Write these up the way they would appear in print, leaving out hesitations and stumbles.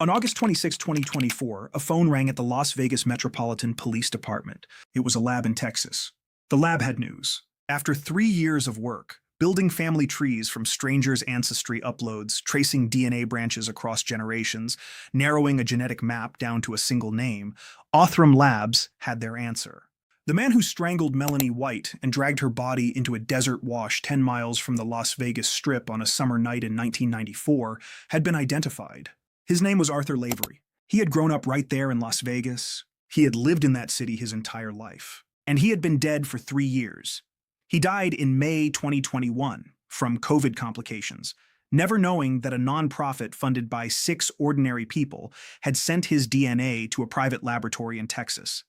On August 26, 2024, a phone rang at the Las Vegas Metropolitan Police Department. It was a lab in Texas. The lab had news. After 3 years of work, building family trees from strangers' ancestry uploads, tracing DNA branches across generations, narrowing a genetic map down to a single name, Othram Labs had their answer. The man who strangled Melonie White and dragged her body into a desert wash 10 miles from the Las Vegas Strip on a summer night in 1994 had been identified. His name was Arthur Lavery. He had grown up right there in Las Vegas. He had lived in that city his entire life. And he had been dead for 3 years. He died in May 2021 from COVID complications, never knowing that a nonprofit funded by 6 ordinary people had sent his DNA to a private laboratory in Texas.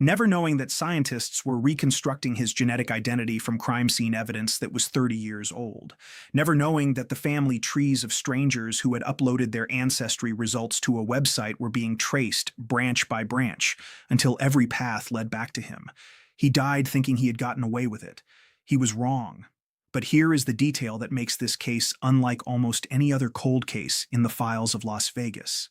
Never knowing that scientists were reconstructing his genetic identity from crime scene evidence that was 30 years old. Never knowing that the family trees of strangers who had uploaded their ancestry results to a website were being traced branch by branch until every path led back to him. He died thinking he had gotten away with it. He was wrong. But here is the detail that makes this case unlike almost any other cold case in the files of Las Vegas.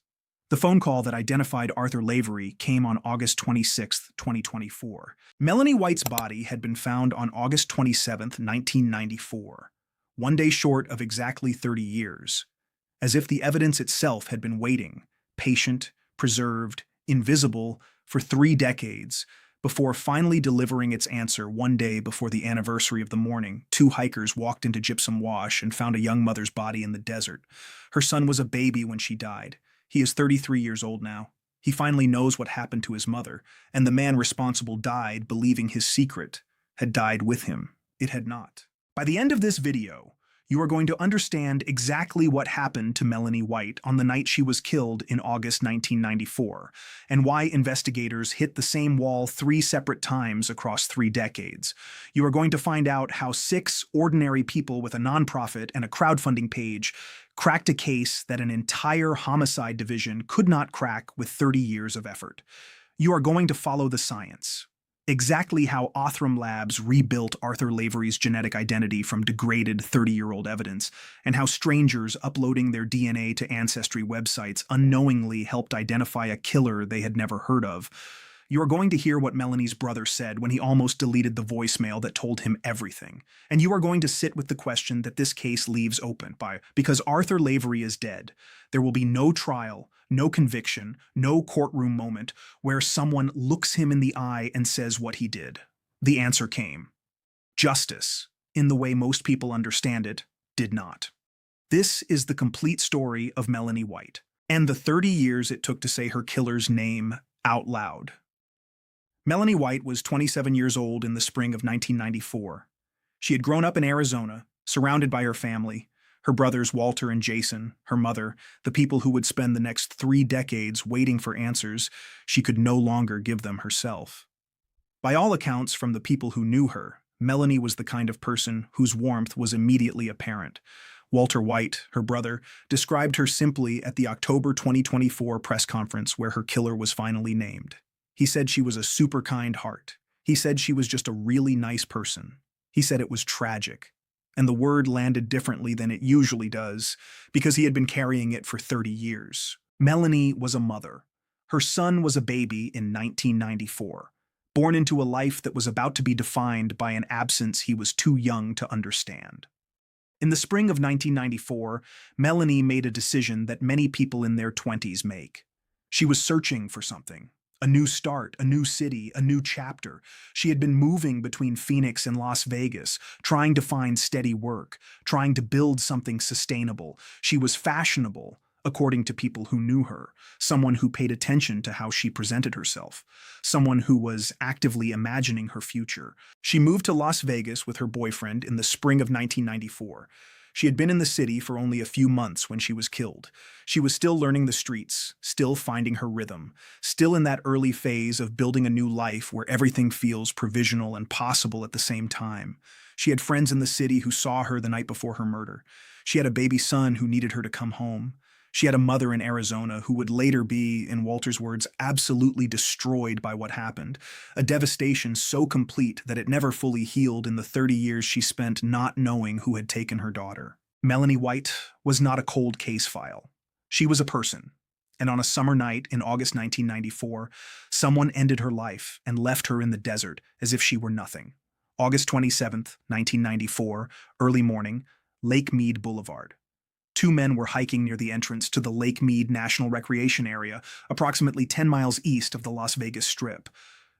The phone call that identified Arthur Lavery came on August 26, 2024. Melonie White's body had been found on August 27, 1994, 1 day short of exactly 30 years, as if the evidence itself had been waiting, patient, preserved, invisible, for 3 decades, before finally delivering its answer 1 day before the anniversary of the morning. 2 hikers walked into Gypsum Wash and found a young mother's body in the desert. Her son was a baby when she died. He is 33 years old now. He finally knows what happened to his mother, and the man responsible died believing his secret had died with him. It had not. By the end of this video, you are going to understand exactly what happened to Melonie White on the night she was killed in August 1994, and why investigators hit the same wall 3 separate times across 3 decades. You are going to find out how 6 ordinary people with a nonprofit and a crowdfunding page cracked a case that an entire homicide division could not crack with 30 years of effort. You are going to follow the science. Exactly how Othram Labs rebuilt Arthur Lavery's genetic identity from degraded 30-year-old evidence, and how strangers uploading their DNA to ancestry websites unknowingly helped identify a killer they had never heard of. You are going to hear what Melonie's brother said when he almost deleted the voicemail that told him everything. And you are going to sit with the question that this case leaves open because Arthur Lavery is dead. There will be no trial, no conviction, no courtroom moment where someone looks him in the eye and says what he did. The answer came. Justice, in the way most people understand it, did not. This is the complete story of Melonie White, and the 30 years it took to say her killer's name out loud. Melonie White was 27 years old in the spring of 1994. She had grown up in Arizona, surrounded by her family, her brothers Walter and Jason, her mother, the people who would spend the next 3 decades waiting for answers she could no longer give them herself. By all accounts from the people who knew her, Melonie was the kind of person whose warmth was immediately apparent. Walter White, her brother, described her simply at the October 2024 press conference where her killer was finally named. He said she was a super kind heart. He said she was just a really nice person. He said it was tragic. And the word landed differently than it usually does, because he had been carrying it for 30 years. Melonie was a mother. Her son was a baby in 1994, born into a life that was about to be defined by an absence he was too young to understand. In the spring of 1994, Melonie made a decision that many people in their 20s make. She was searching for something. A new start, a new city, a new chapter. She had been moving between Phoenix and Las Vegas, trying to find steady work, trying to build something sustainable. She was fashionable, according to people who knew her, someone who paid attention to how she presented herself, someone who was actively imagining her future. She moved to Las Vegas with her boyfriend in the spring of 1994. She had been in the city for only a few months when she was killed. She was still learning the streets, still finding her rhythm, still in that early phase of building a new life where everything feels provisional and possible at the same time. She had friends in the city who saw her the night before her murder. She had a baby son who needed her to come home. She had a mother in Arizona who would later be, in Walter's words, absolutely destroyed by what happened, a devastation so complete that it never fully healed in the 30 years she spent not knowing who had taken her daughter. Melonie White was not a cold case file. She was a person. And on a summer night in August 1994, someone ended her life and left her in the desert as if she were nothing. August 27th, 1994, early morning, Lake Mead Boulevard. Two men were hiking near the entrance to the Lake Mead National Recreation Area, approximately 10 miles east of the Las Vegas Strip.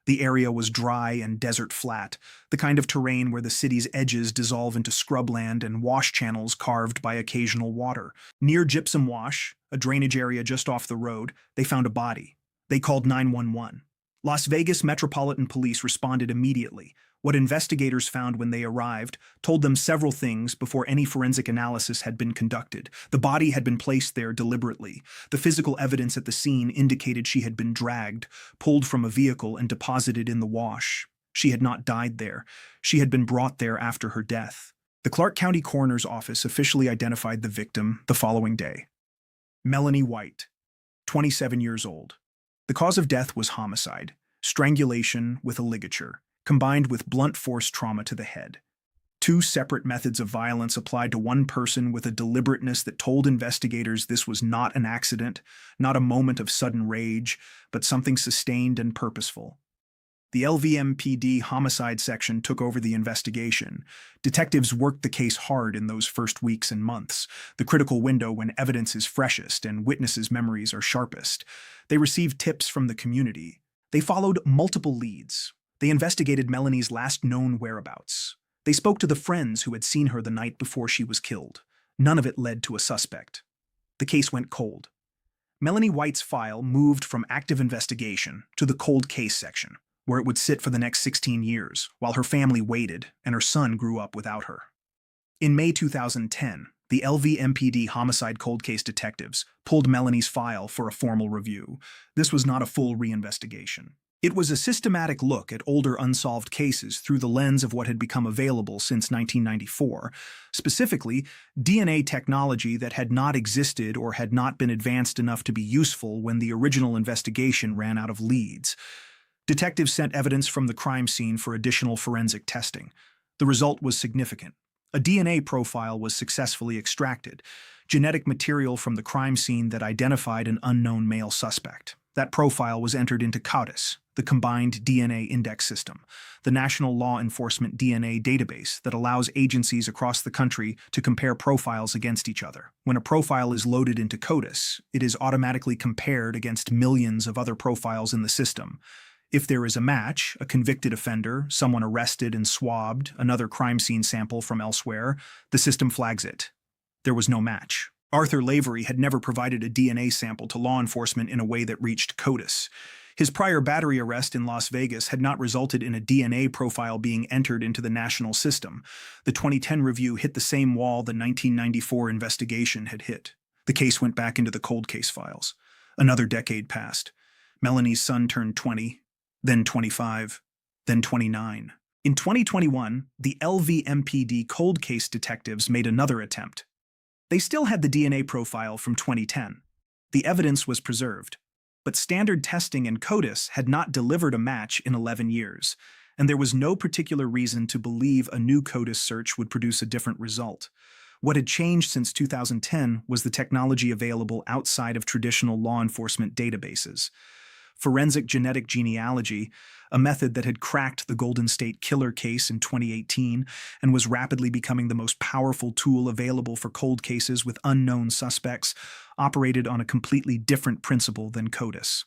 The area was dry and desert flat, the kind of terrain where the city's edges dissolve into scrubland and wash channels carved by occasional water. Near Gypsum Wash, a drainage area just off the road, they found a body. They called 911. Las Vegas Metropolitan Police responded immediately. What investigators found when they arrived told them several things before any forensic analysis had been conducted. The body had been placed there deliberately. The physical evidence at the scene indicated she had been dragged, pulled from a vehicle, and deposited in the wash. She had not died there. She had been brought there after her death. The Clark County Coroner's Office officially identified the victim the following day. Melonie White, 27 years old. The cause of death was homicide, strangulation with a ligature, combined with blunt force trauma to the head. Two separate methods of violence applied to one person with a deliberateness that told investigators this was not an accident, not a moment of sudden rage, but something sustained and purposeful. The LVMPD homicide section took over the investigation. Detectives worked the case hard in those first weeks and months, the critical window when evidence is freshest and witnesses' memories are sharpest. They received tips from the community. They followed multiple leads. They investigated Melonie's last known whereabouts. They spoke to the friends who had seen her the night before she was killed. None of it led to a suspect. The case went cold. Melonie White's file moved from active investigation to the cold case section, where it would sit for the next 16 years, while her family waited and her son grew up without her. In May 2010, the LVMPD homicide cold case detectives pulled Melonie's file for a formal review. This was not a full reinvestigation. It was a systematic look at older unsolved cases through the lens of what had become available since 1994, specifically DNA technology that had not existed or had not been advanced enough to be useful when the original investigation ran out of leads. Detectives sent evidence from the crime scene for additional forensic testing. The result was significant. A DNA profile was successfully extracted, genetic material from the crime scene that identified an unknown male suspect. That profile was entered into CODIS, the Combined DNA Index System, the national law enforcement DNA database that allows agencies across the country to compare profiles against each other. When a profile is loaded into CODIS, it is automatically compared against millions of other profiles in the system. If there is a match, a convicted offender, someone arrested and swabbed, another crime scene sample from elsewhere, the system flags it. There was no match. Arthur Lavery had never provided a DNA sample to law enforcement in a way that reached CODIS. His prior battery arrest in Las Vegas had not resulted in a DNA profile being entered into the national system. The 2010 review hit the same wall the 1994 investigation had hit. The case went back into the cold case files. Another decade passed. Melonie's son turned 20, then 25, then 29. In 2021, the LVMPD cold case detectives made another attempt. They still had the DNA profile from 2010. The evidence was preserved, but standard testing in CODIS had not delivered a match in 11 years, and there was no particular reason to believe a new CODIS search would produce a different result. What had changed since 2010 was the technology available outside of traditional law enforcement databases. Forensic genetic genealogy, a method that had cracked the Golden State Killer case in 2018 and was rapidly becoming the most powerful tool available for cold cases with unknown suspects, operated on a completely different principle than CODIS.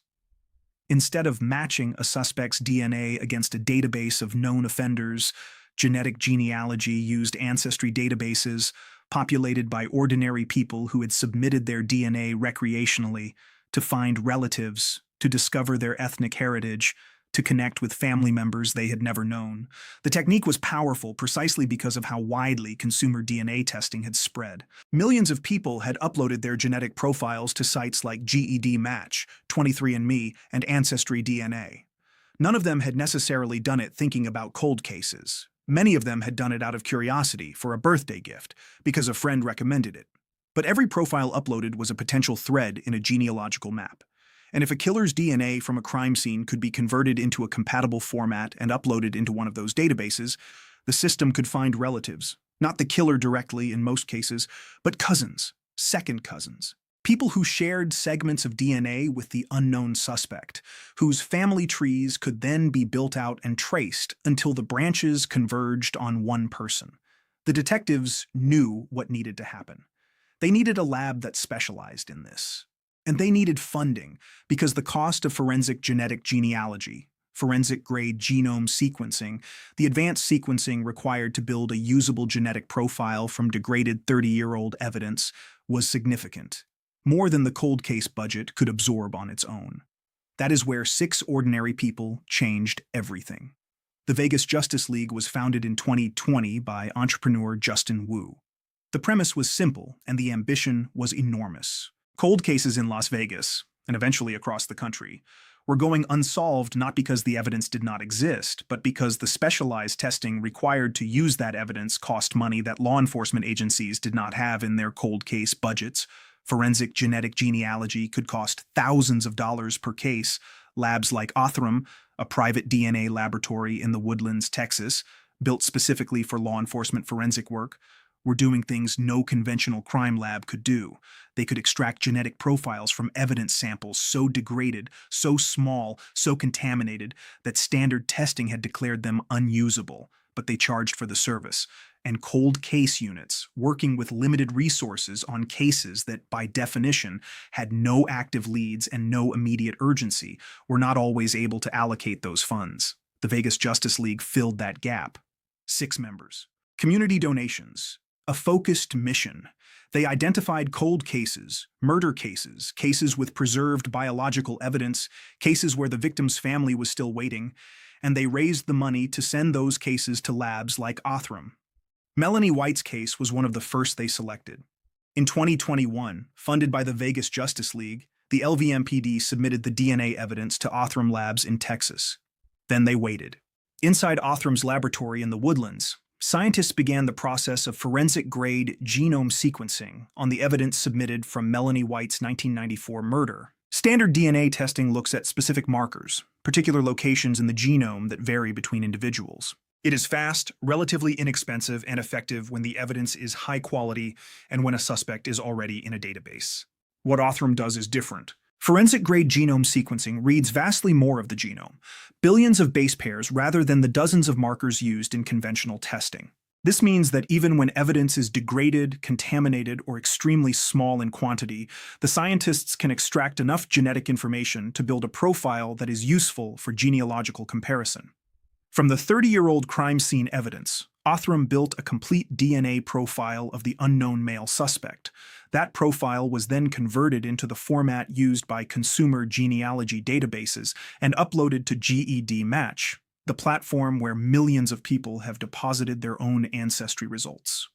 Instead of matching a suspect's DNA against a database of known offenders, genetic genealogy used ancestry databases populated by ordinary people who had submitted their DNA recreationally to find relatives, to discover their ethnic heritage, to connect with family members they had never known. The technique was powerful precisely because of how widely consumer DNA testing had spread. Millions of people had uploaded their genetic profiles to sites like GED Match, 23andMe, and Ancestry DNA. None of them had necessarily done it thinking about cold cases. Many of them had done it out of curiosity for a birthday gift, because a friend recommended it. But every profile uploaded was a potential thread in a genealogical map. And if a killer's DNA from a crime scene could be converted into a compatible format and uploaded into one of those databases, the system could find relatives, not the killer directly in most cases, but cousins, second cousins, People who shared segments of DNA with the unknown suspect, whose family trees could then be built out and traced until the branches converged on one person. The detectives knew what needed to happen. They needed a lab that specialized in this. And they needed funding because the cost of forensic genetic genealogy, forensic-grade genome sequencing, the advanced sequencing required to build a usable genetic profile from degraded 30-year-old evidence, was significant, more than the cold case budget could absorb on its own. That is where 6 ordinary people changed everything. The Vegas Justice League was founded in 2020 by entrepreneur Justin Wu. The premise was simple, and the ambition was enormous. Cold cases in Las Vegas, and eventually across the country, were going unsolved not because the evidence did not exist, but because the specialized testing required to use that evidence cost money that law enforcement agencies did not have in their cold case budgets. Forensic genetic genealogy could cost thousands of dollars per case. Labs like Othram, a private DNA laboratory in the Woodlands, Texas, built specifically for law enforcement forensic work, were doing things no conventional crime lab could do. They could extract genetic profiles from evidence samples so degraded, so small, so contaminated that standard testing had declared them unusable, but they charged for the service. And cold case units, working with limited resources on cases that, by definition, had no active leads and no immediate urgency, were not always able to allocate those funds. The Vegas Justice League filled that gap. 6 members. Community donations. A focused mission. They identified cold cases, murder cases, cases with preserved biological evidence, cases where the victim's family was still waiting, and they raised the money to send those cases to labs like Othram. Melonie White's case was one of the first they selected. In 2021, funded by the Vegas Justice League, the LVMPD submitted the DNA evidence to Othram Labs in Texas. Then they waited. Inside Othram's laboratory in the Woodlands, scientists began the process of forensic-grade genome sequencing on the evidence submitted from Melonie White's 1994 murder. Standard DNA testing looks at specific markers, particular locations in the genome that vary between individuals. It is fast, relatively inexpensive, and effective when the evidence is high quality and when a suspect is already in a database. What Othram does is different. Forensic-grade genome sequencing reads vastly more of the genome, billions of base pairs rather than the dozens of markers used in conventional testing. This means that even when evidence is degraded, contaminated, or extremely small in quantity, the scientists can extract enough genetic information to build a profile that is useful for genealogical comparison. From the 30-year-old crime scene evidence, Othram built a complete DNA profile of the unknown male suspect. That profile was then converted into the format used by consumer genealogy databases and uploaded to GEDmatch, the platform where millions of people have deposited their own ancestry results.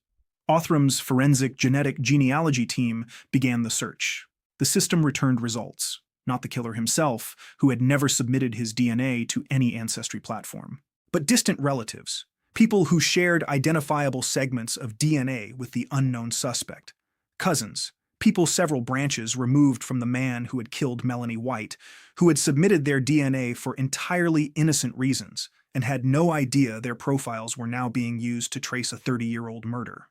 Othram's forensic genetic genealogy team began the search. The system returned results, not the killer himself, who had never submitted his DNA to any ancestry platform, but distant relatives, people who shared identifiable segments of DNA with the unknown suspect. Cousins, people several branches removed from the man who had killed Melonie White, who had submitted their DNA for entirely innocent reasons and had no idea their profiles were now being used to trace a 30-year-old murder.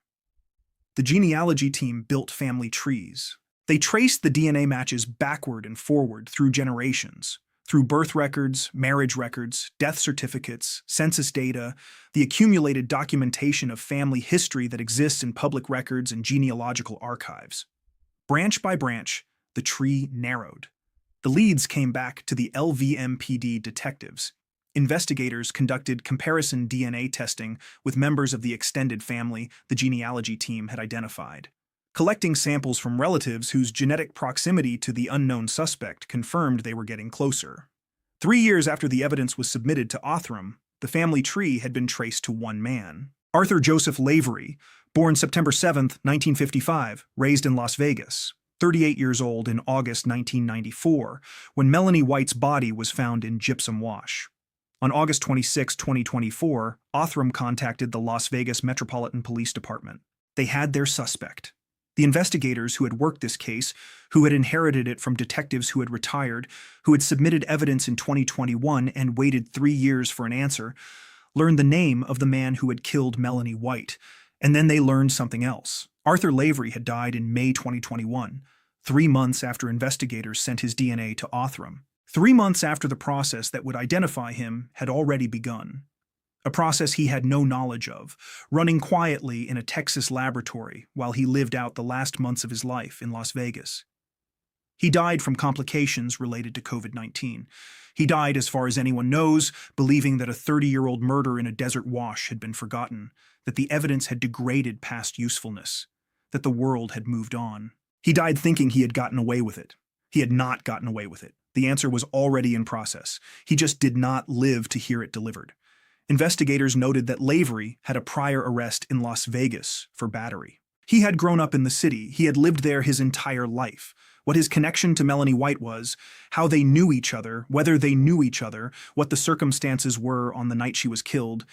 The genealogy team built family trees. They traced the DNA matches backward and forward through generations, through birth records, marriage records, death certificates, census data, the accumulated documentation of family history that exists in public records and genealogical archives. Branch by branch, the tree narrowed. The leads came back to the LVMPD detectives. Investigators conducted comparison DNA testing with members of the extended family the genealogy team had identified, collecting samples from relatives whose genetic proximity to the unknown suspect confirmed they were getting closer. 3 years after the evidence was submitted to Othram, the family tree had been traced to one man. Arthur Joseph Lavery, born September 7, 1955, raised in Las Vegas, 38 years old in August 1994, when Melonie White's body was found in Gypsum Wash. On August 26, 2024, Othram contacted the Las Vegas Metropolitan Police Department. They had their suspect. The investigators who had worked this case, who had inherited it from detectives who had retired, who had submitted evidence in 2021 and waited 3 years for an answer, learned the name of the man who had killed Melonie White. And then they learned something else. Arthur Lavery had died in May 2021, 3 months after investigators sent his DNA to Othram. 3 months after the process that would identify him had already begun. A process he had no knowledge of, running quietly in a Texas laboratory while he lived out the last months of his life in Las Vegas. He died from complications related to COVID-19. He died, as far as anyone knows, believing that a 30-year-old murder in a desert wash had been forgotten, that the evidence had degraded past usefulness, that the world had moved on. He died thinking he had gotten away with it. He had not gotten away with it. The answer was already in process. He just did not live to hear it delivered. Investigators noted that Lavery had a prior arrest in Las Vegas for battery. He had grown up in the city. He had lived there his entire life. What his connection to Melonie White was, how they knew each other, whether they knew each other, what the circumstances were on the night she was killed,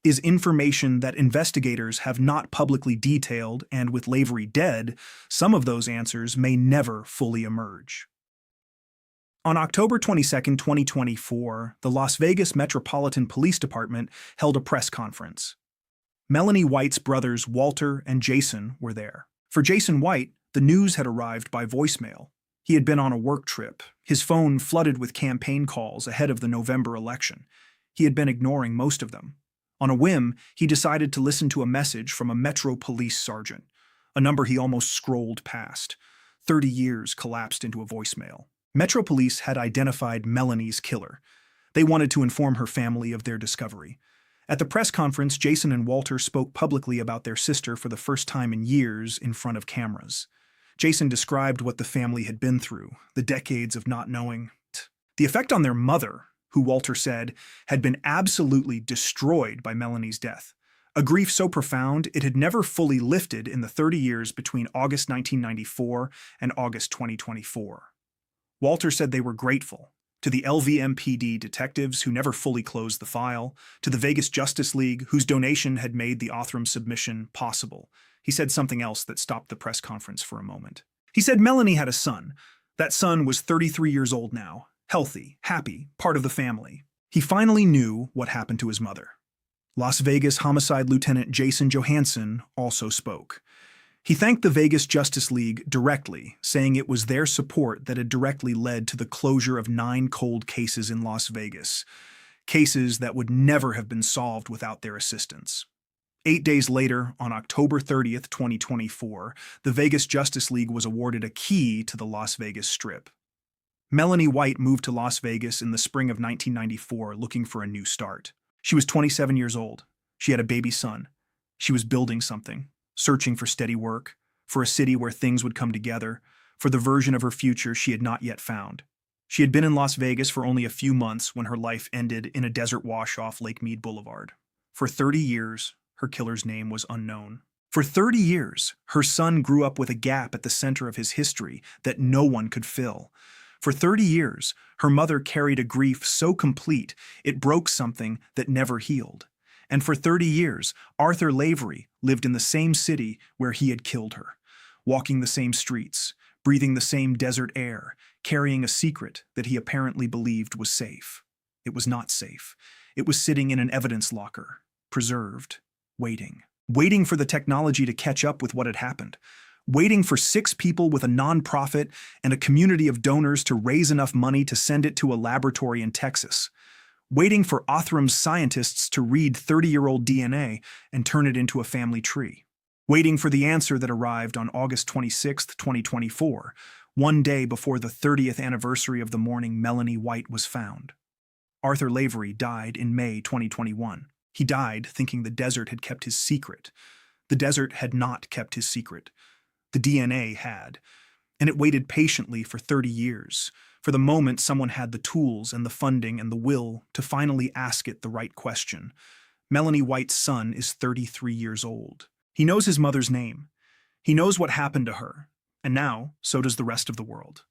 is information that investigators have not publicly detailed, and with Lavery dead, some of those answers may never fully emerge. On October 22, 2024, the Las Vegas Metropolitan Police Department held a press conference. Melonie White's brothers Walter and Jason were there. For Jason White, the news had arrived by voicemail. He had been on a work trip, his phone flooded with campaign calls ahead of the November election. He had been ignoring most of them. On a whim, he decided to listen to a message from a Metro police sergeant, a number he almost scrolled past. 30 years collapsed into a voicemail. Metro Police had identified Melonie's killer. They wanted to inform her family of their discovery. At the press conference, Jason and Walter spoke publicly about their sister for the first time in years in front of cameras. Jason described what the family had been through, the decades of not knowing. The effect on their mother, who Walter said had been absolutely destroyed by Melonie's death. A grief so profound it had never fully lifted in the 30 years between August 1994 and August 2024. Walter said they were grateful to the LVMPD detectives who never fully closed the file, to the Vegas Justice League whose donation had made the Othram submission possible. He said something else that stopped the press conference for a moment. He said Melonie had a son. That son was 33 years old now, healthy, happy, part of the family. He finally knew what happened to his mother. Las Vegas Homicide Lieutenant Jason Johansson also spoke. He thanked the Vegas Justice League directly, saying it was their support that had directly led to the closure of 9 cold cases in Las Vegas, cases that would never have been solved without their assistance. 8 days later, on October 30th, 2024, the Vegas Justice League was awarded a key to the Las Vegas Strip. Melonie White moved to Las Vegas in the spring of 1994 looking for a new start. She was 27 years old. She had a baby son. She was building something. Searching for steady work, for a city where things would come together, for the version of her future she had not yet found. She had been in Las Vegas for only a few months when her life ended in a desert wash off Lake Mead Boulevard. For 30 years, her killer's name was unknown. For 30 years, her son grew up with a gap at the center of his history that no one could fill. For 30 years, her mother carried a grief so complete it broke something that never healed. And for 30 years, Arthur Lavery lived in the same city where he had killed her, walking the same streets, breathing the same desert air, carrying a secret that he apparently believed was safe. It was not safe. It was sitting in an evidence locker, preserved, waiting for the technology to catch up with what had happened, waiting for 6 people with a nonprofit and a community of donors to raise enough money to send it to a laboratory in Texas, waiting for Othram's scientists to read 30-year-old DNA and turn it into a family tree, waiting for the answer that arrived on August 26, 2024, one day before the 30th anniversary of the morning Melonie White was found. Arthur Lavery died in May 2021. He died thinking the desert had kept his secret. The desert had not kept his secret. The DNA had, and it waited patiently for 30 years, for the moment someone had the tools and the funding and the will to finally ask it the right question. Melonie White's son is 33 years old. He knows his mother's name. He knows what happened to her, and now so does the rest of the world.